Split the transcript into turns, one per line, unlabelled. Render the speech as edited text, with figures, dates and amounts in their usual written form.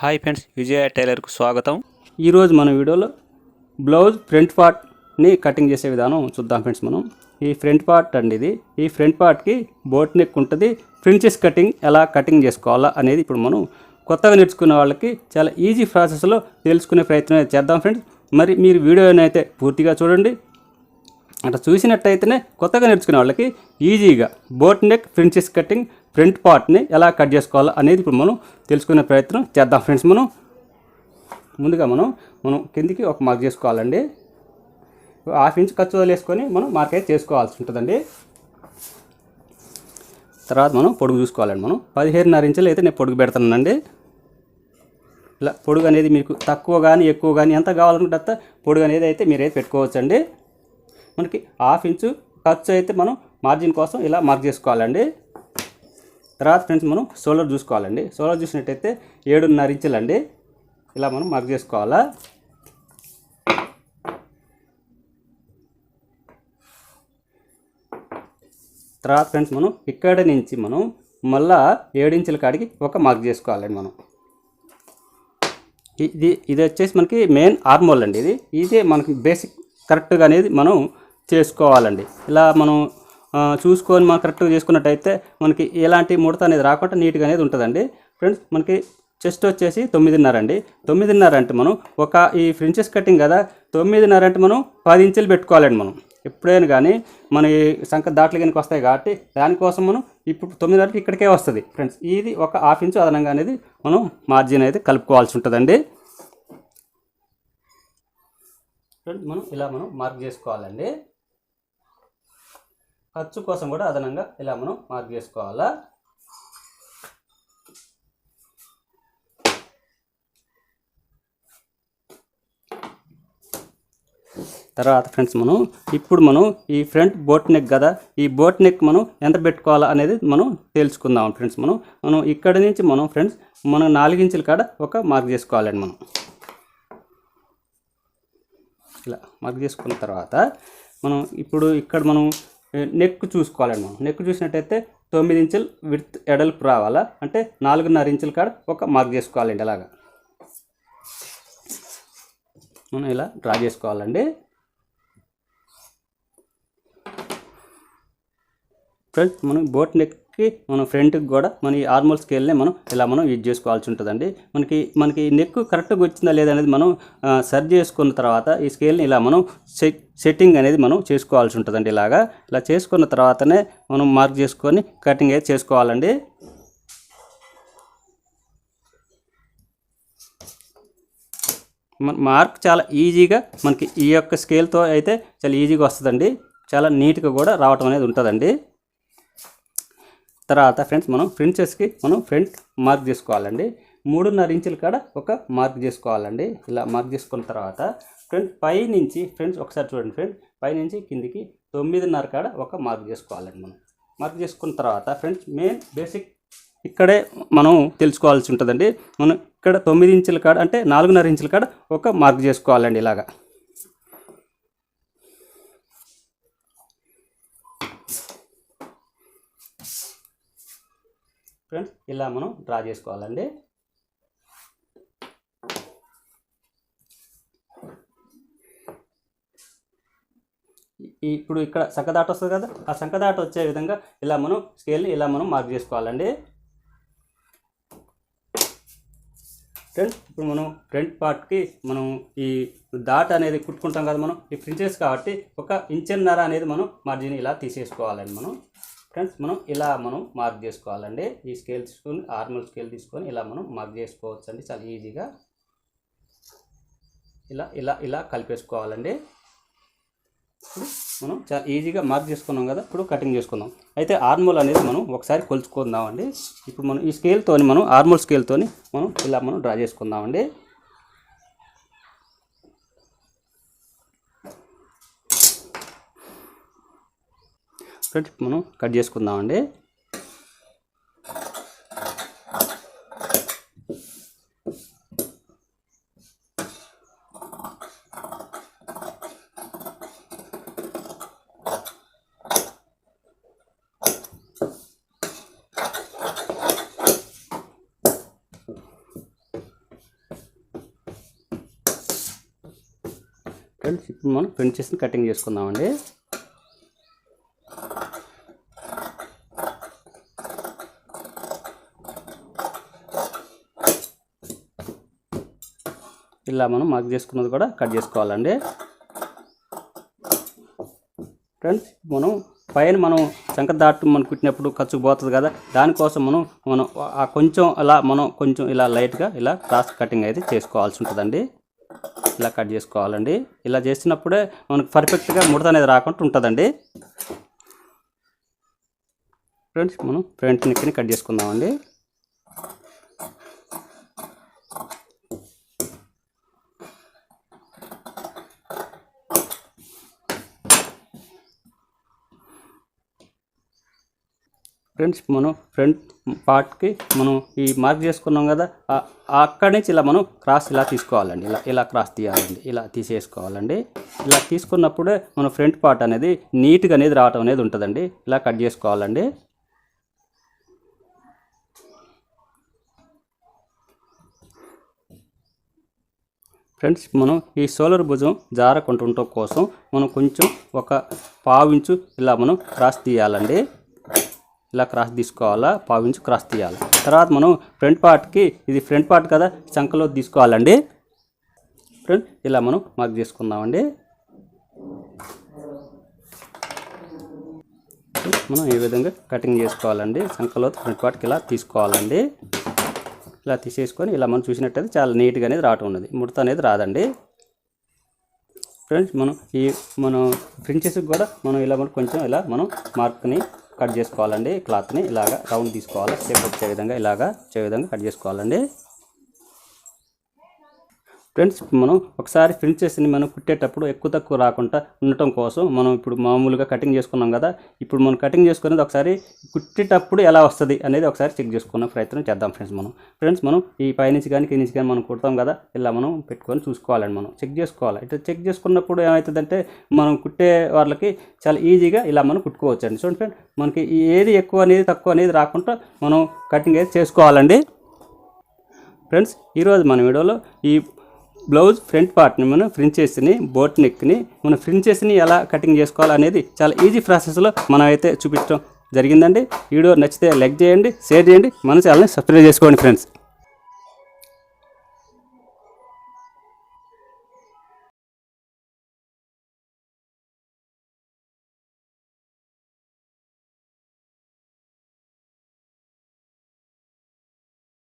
Hi friends, విజయ టైలర్కు స్వాగతం.
ఈరోజు మన వీడియోలో బ్లౌజ్ ఫ్రంట్ పార్ట్ని కటింగ్ చేసే విధానం చూద్దాం ఫ్రెండ్స్. మనం ఈ ఫ్రంట్ పార్ట్ అండి ఇది. ఈ ఫ్రంట్ పార్ట్కి బోట్ నెక్ ఉంటుంది. ప్రిన్సెస్ కటింగ్ ఎలా కటింగ్ చేసుకోవాలా అనేది ఇప్పుడు మనం కొత్తగా నేర్చుకునే వాళ్ళకి చాలా ఈజీ ప్రాసెస్లో తెలుసుకునే ప్రయత్నం చేద్దాం ఫ్రెండ్స్. మరి మీరు వీడియోని అయితే పూర్తిగా చూడండి. అట్లా చూసినట్టయితేనే కొత్తగా నేర్చుకునే వాళ్ళకి ఈజీగా boat neck princess cutting front పార్ట్ని ఎలా కట్ చేసుకోవాలో అనేది ఇప్పుడు మనం తెలుసుకునే ప్రయత్నం చేద్దాం ఫ్రెండ్స్. ముందుగా మనం కిందికి ఒక మార్క్ చేసుకోవాలండి. 1/2 ఇంచ్ ఖర్చు వదిలేసుకొని మనం మార్క్ అయితే చేసుకోవాల్సి ఉంటుందండి. తర్వాత మనం పొడుగు చూసుకోవాలండి. మనం 17.5 ఇంచులు అయితే నేను పొడుగు పెడుతున్నానండి. ఇలా పొడుగు అనేది మీకు తక్కువ కానీ ఎక్కువ కానీ ఎంత కావాలనుకుంటే అంత పొడుగు అనేది అయితే మీరైతే పెట్టుకోవచ్చండి. మనకి 1/2 ఇంచు ఖర్చు అయితే మనం మార్జిన్ కోసం ఇలా మార్క్ చేసుకోవాలండి. తర్వాత ఫ్రెండ్స్ మనం షోల్డర్ చూసుకోవాలండి. షోల్డర్ చూసినట్టయితే 7.5 ఇంచులు అండి. ఇలా మనం మార్క్ చేసుకోవాలా. తర్వాత ఫ్రెండ్స్ మనం ఇక్కడ నుంచి మనం మళ్ళా 7 ఇంచుల కాడికి ఒక మార్క్ చేసుకోవాలండి. మనం ఇది వచ్చేసి మనకి మెయిన్ ఆర్మోల్ అండి. ఇదే మనకి బేసిక్ కరెక్ట్గా అనేది మనం చేసుకోవాలండి. ఇలా మనం చూసుకొని మనం కరెక్ట్గా చేసుకున్నట్టయితే మనకి ఎలాంటి ముడత అనేది రాకుండా నీట్గా అనేది ఉంటుందండి. ఫ్రెండ్స్ మనకి చెస్ట్ వచ్చేసి 9.5 అండి. 9.5 అంటే మనం ఈ ఫ్రిన్చెస్ కటింగ్ కదా, 9.5 అంటే మనం 10 ఇంచులు పెట్టుకోవాలండి. మనం ఎప్పుడైనా కానీ మన సంఖ దాట్లు కనుక వస్తాయి కాబట్టి దానికోసం మనం ఇప్పుడు 9.5 ఇక్కడికే వస్తుంది ఫ్రెండ్స్. ఇది ఒక 1/2 ఇంచు అదనంగా అనేది మనం మార్జిన్ అయితే కలుపుకోవాల్సి ఉంటుందండి. ఫ్రెండ్స్ మనం ఇలా మనం మార్క్ చేసుకోవాలండి. ఖర్చు కోసం కూడా అదనంగా ఇలా మనం మార్క్ చేసుకోవాలా. తర్వాత ఫ్రెండ్స్ ఇప్పుడు మనం ఈ ఫ్రంట్ బోట్ నెక్ కదా, ఈ బోట్ నెక్ మనం ఎంత పెట్టుకోవాలా అనేది మనం తెలుసుకుందాం ఫ్రెండ్స్. మనం ఇక్కడ నుంచి ఫ్రెండ్స్ మనం 4 ఇంచుల కాడ ఒక మార్క్ చేసుకోవాలండి. మనం ఇలా మార్క్ చేసుకున్న తర్వాత మనం ఇప్పుడు ఇక్కడ మనం నెక్ చూసుకోవాలండి. మనం నెక్ చూసినట్టయితే 9 ఇంచులు విడ్త్ ఎడల్పు రావాలా, అంటే 4.5 ఇంచుల కాడ ఒక మార్క్ చేసుకోవాలండి. అలాగా మనం ఇలా డ్రా చేసుకోవాలండి. ఫ్రెండ్స్ మనం బోట్ నెక్కి మనం ఫ్రంట్కి కూడా మన ఈ ఆర్మోల్ స్కేల్ని మనం ఇలా మనం యూజ్ చేసుకోవాల్సి ఉంటుందండి. మనకి నెక్ కరెక్ట్గా వచ్చిందా లేదా అనేది మనం సర్చ్ చేసుకున్న తర్వాత ఈ స్కేల్ని ఇలా మనం సెట్టింగ్ అనేది మనం చేసుకోవాల్సి ఉంటుందండి. ఇలా చేసుకున్న తర్వాతనే మనం మార్క్ చేసుకొని కటింగ్ అయితే చేసుకోవాలండి. మార్క్ చాలా ఈజీగా మనకి ఈ యొక్క స్కేల్తో అయితే చాలా ఈజీగా వస్తుందండి. చాలా నీట్గా కూడా రావటం అనేది ఉంటుందండి. తర్వాత ఫ్రెండ్స్ మనం ఫ్రిన్చెస్కి మనం ఫ్రంట్ మార్క్ చేసుకోవాలండి. 3.5 ఇంచుల కాడ ఒక మార్క్ చేసుకోవాలండి. ఇలా మార్క్ చేసుకున్న తర్వాత ఫ్రెండ్స్ పైనుంచి ఫ్రెండ్స్ ఒకసారి చూడండి ఫ్రెండ్స్, పైనుంచి కిందికి 9.5 కాడ ఒక మార్క్ చేసుకోవాలండి. మనం మార్క్ చేసుకున్న తర్వాత ఫ్రెండ్స్ మెయిన్ బేసిక్ ఇక్కడే మనం తెలుసుకోవాల్సి ఉంటుందండి. మనం ఇక్కడ 9 ఇంచుల కాడ అంటే 4.5 ఇంచుల కాడ ఒక మార్క్ చేసుకోవాలండి. ఇలాగా ఫ్రెండ్స్ ఇలా మనం డ్రా చేసుకోవాలండి. ఇప్పుడు ఇక్కడ సంఖదాట వస్తుంది కదా, ఆ సంఖదాట వచ్చే విధంగా ఇలా మనం స్కేల్ని ఇలా మనం మార్క్ చేసుకోవాలండి. ఫ్రెండ్స్ ఇప్పుడు మనం ఫ్రంట్ పార్ట్కి మనం ఈ దాట అనేది కుట్టుకుంటాం కదా, మనం ఈ ప్రిన్సెస్ కాబట్టి 1.5 ఇంచు అనేది మనం మార్జిన్ ఇలా తీసేసుకోవాలండి. ఫ్రెండ్స్ మనం ఇలా మనం మార్క్ చేసుకోవాలండి. ఈ స్కేల్ తీసుకొని ఆర్మల్ స్కేల్ తీసుకొని ఇలా మనం మార్క్ చేసుకోవచ్చు అండి. చాలా ఈజీగా ఇలా ఇలా ఇలా కలిపేసుకోవాలండి. ఇప్పుడు మనం చాలా ఈజీగా మార్క్ చేసుకున్నాం కదా, ఇప్పుడు కటింగ్ చేసుకుందాం. అయితే ఆర్మోల్ అనేది మనం ఒకసారి కొలుచుకుందామండి. ఇప్పుడు మనం ఈ స్కేల్తో మనం ఆర్మోల్ స్కేల్తో మనం ఇలా మనం డ్రా చేసుకుందామండి. మనం కట్ చేసుకుందామండి. ఫ్రెండ్స్ ఇప్పుడు మనం ఫ్రంట్ చేసి కటింగ్ చేసుకుందామండి. ఇలా మనం మార్క్ చేసుకున్నది కూడా కట్ చేసుకోవాలండి. ఫ్రెండ్స్ మనం పైన మనం శంకర దాటు మనం కుట్టినప్పుడు ఖర్చు పోతుంది కదా, దానికోసం మనం కొంచెం అలా మనం కొంచెం ఇలా లైట్గా ఇలా క్రాస్ కటింగ్ అయితే చేసుకోవాల్సి ఉంటుందండి. ఇలా కట్ చేసుకోవాలండి. ఇలా చేసినప్పుడే మనకు పర్ఫెక్ట్గా ముడత అనేది రాకుండా ఉంటుందండి. ఫ్రెండ్స్ మనం ఫ్రంట్ నెక్ని కట్ చేసుకుందామండి. ఫ్రెండ్స్ మనం ఫ్రంట్ పార్ట్కి మనం ఈ మార్క్ చేసుకున్నాం కదా, అక్కడి నుంచి ఇలా మనం క్రాస్ ఇలా తీసుకోవాలండి. ఇలా క్రాస్ తీయాలండి. ఇలా తీసేసుకోవాలండి. ఇలా తీసుకున్నప్పుడే మన ఫ్రంట్ పార్ట్ అనేది నీట్గా అనేది రావటం అనేది ఉంటుందండి. ఇలా కట్ చేసుకోవాలండి. ఫ్రెండ్స్ మనం ఈ షోల్డర్ భుజం జారకుండా ఉండటం కోసం మనం కొంచెం ఒక 1/2 ఇంచు ఇలా మనం క్రాస్ తీయాలండి. ఇలా క్రాస్ తీసుకోవాలా, 1/2 ఇంచు క్రాస్ తీయాలి. తర్వాత మనం ఫ్రంట్ పార్ట్కి, ఇది ఫ్రంట్ పార్ట్ కదా, చంకలో తీసుకోవాలండి. ఫ్రెండ్ ఇలా మనం మార్క్ చేసుకుందామండి. మనం ఈ విధంగా కటింగ్ చేసుకోవాలండి. చంకలో ఫ్రంట్ పార్ట్కి ఇలా తీసుకోవాలండి. ఇలా తీసేసుకొని ఇలా మనం చూసినట్టయితే చాలా నీట్గా అనేది రావటం ఉన్నది, ముడత అనేది రాదండి. ఫ్రెండ్స్ మనం ఫ్రించెస్కి కూడా మనం ఇలా కొంచెం ఇలా మనం మార్క్ని కట్ చేసుకోవాలండి. క్లాత్ని ఇలాగా రౌండ్ తీసుకోవాలి, షేప్ వచ్చే విధంగా కట్ చేసుకోవాలండి. ఫ్రెండ్స్ మనం ఒకసారి ఫ్రించెస్ని మనం కుట్టేటప్పుడు ఎక్కువ తక్కువ రాకుండా ఉండటం కోసం మనం ఇప్పుడు మామూలుగా కటింగ్ చేసుకున్నాం కదా, ఇప్పుడు మనం కటింగ్ చేసుకునేది ఒకసారి కుట్టేటప్పుడు ఎలా వస్తుంది అనేది ఒకసారి చెక్ చేసుకునే ప్రయత్నం చేద్దాం ఫ్రెండ్స్. మనం ఈ పైనుంచి కానీ కింద నుంచి కానీ మనం కుడతాం కదా, ఇలా మనం పెట్టుకొని చూసుకోవాలండి. మనం చెక్ చేసుకోవాలి. ఇట్లా చెక్ చేసుకున్నప్పుడు ఏమవుతుందంటే మనం కుట్టే వాళ్ళకి చాలా ఈజీగా ఇలా మనం కుట్టుకోవచ్చు అండి. చూడండి ఫ్రెండ్, మనకి ఏది ఎక్కువ అనేది తక్కువ అనేది రాకుండా మనం కటింగ్ అయితే చేసుకోవాలండి. ఫ్రెండ్స్ ఈరోజు మన వీడియోలో ఈ బ్లౌజ్ ఫ్రంట్ పార్ట్ని మనం ఫ్రించెస్ని, బోట్ నెక్ని మనం ఫ్రించెస్ని ఎలా కటింగ్ చేసుకోవాలనేది చాలా ఈజీ ప్రాసెస్లో మనం అయితే చూపించడం జరిగిందండి. వీడియో నచ్చితే లైక్ చేయండి, షేర్ చేయండి, మన ఛానల్ని సబ్స్క్రైబ్ చేసుకోండి ఫ్రెండ్స్.